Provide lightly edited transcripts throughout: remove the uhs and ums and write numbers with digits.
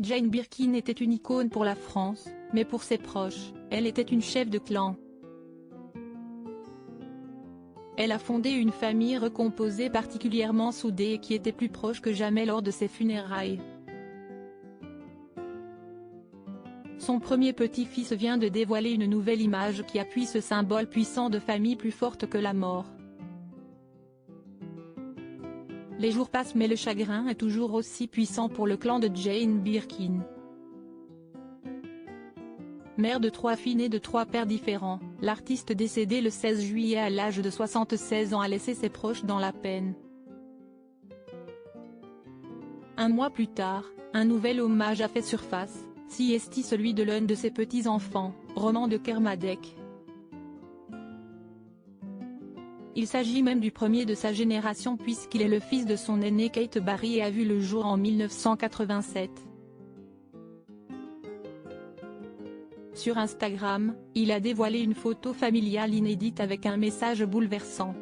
Jane Birkin était une icône pour la France, mais pour ses proches, elle était une chef de clan. Elle a fondé une famille recomposée particulièrement soudée et qui était plus proche que jamais lors de ses funérailles. Son premier petit-fils vient de dévoiler une nouvelle image qui appuie ce symbole puissant de famille plus forte que la mort. Les jours passent mais le chagrin est toujours aussi puissant pour le clan de Jane Birkin. Mère de 3 filles nées de 3 pères différents, l'artiste décédée le 16 juillet à l'âge de 76 ans a laissé ses proches dans la peine. Un mois plus tard, un nouvel hommage a fait surface, si est celui de l'un de ses petits-enfants, Roman de Kermadec. Il s'agit même du premier de sa génération puisqu'il est le fils de son aîné Kate Barry et a vu le jour en 1987. Sur Instagram, il a dévoilé une photo familiale inédite avec un message bouleversant.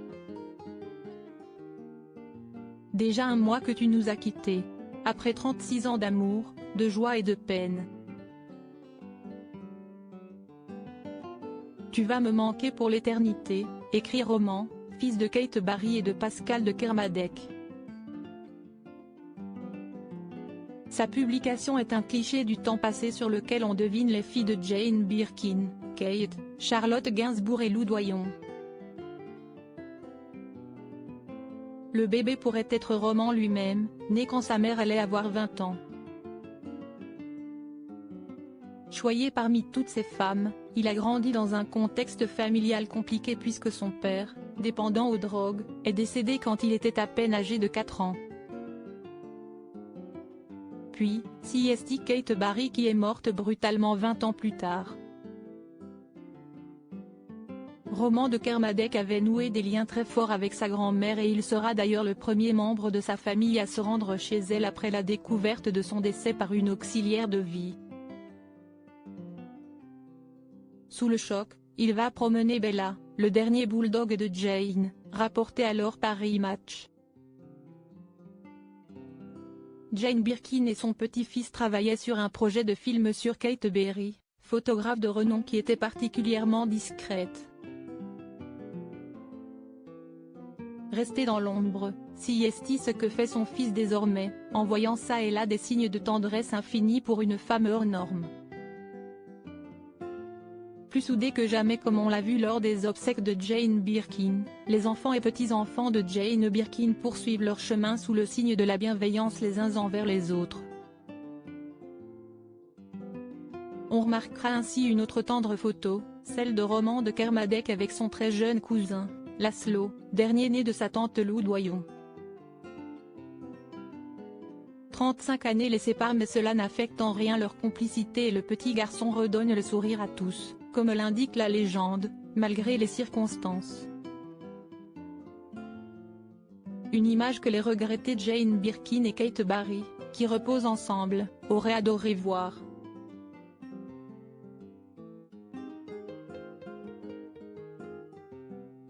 Déjà un mois que tu nous as quittés. Après 36 ans d'amour, de joie et de peine. Tu vas me manquer pour l'éternité, écrit Roman, fils de Kate Barry et de Pascal de Kermadec. Sa publication est un cliché du temps passé sur lequel on devine les filles de Jane Birkin, Kate, Charlotte Gainsbourg et Lou Doyon. Le bébé pourrait être Roman lui-même, né quand sa mère allait avoir 20 ans. Choyé parmi toutes ces femmes, il a grandi dans un contexte familial compliqué puisque son père, dépendant aux drogues, est décédé quand il était à peine âgé de 4 ans. Puis, c'est Kate Barry qui est morte brutalement 20 ans plus tard. Roman de Kermadec avait noué des liens très forts avec sa grand-mère et il sera d'ailleurs le premier membre de sa famille à se rendre chez elle après la découverte de son décès par une auxiliaire de vie. Sous le choc, il va promener Bella, le dernier bulldog de Jane, rapporté alors par Rematch. Jane Birkin et son petit-fils travaillaient sur un projet de film sur Kate Barry, photographe de renom qui était particulièrement discrète. Resté dans l'ombre, c'est ce que fait son fils désormais, en voyant ça et là des signes de tendresse infinie pour une femme hors norme. Plus soudés que jamais comme on l'a vu lors des obsèques de Jane Birkin, les enfants et petits-enfants de Jane Birkin poursuivent leur chemin sous le signe de la bienveillance les uns envers les autres. On remarquera ainsi une autre tendre photo, celle de Roman de Kermadec avec son très jeune cousin, Laszlo, dernier né de sa tante Lou Doyon. 35 années les séparent mais cela n'affecte en rien leur complicité et le petit garçon redonne le sourire à tous, comme l'indique la légende, malgré les circonstances. Une image que les regrettées Jane Birkin et Kate Barry, qui reposent ensemble, auraient adoré voir.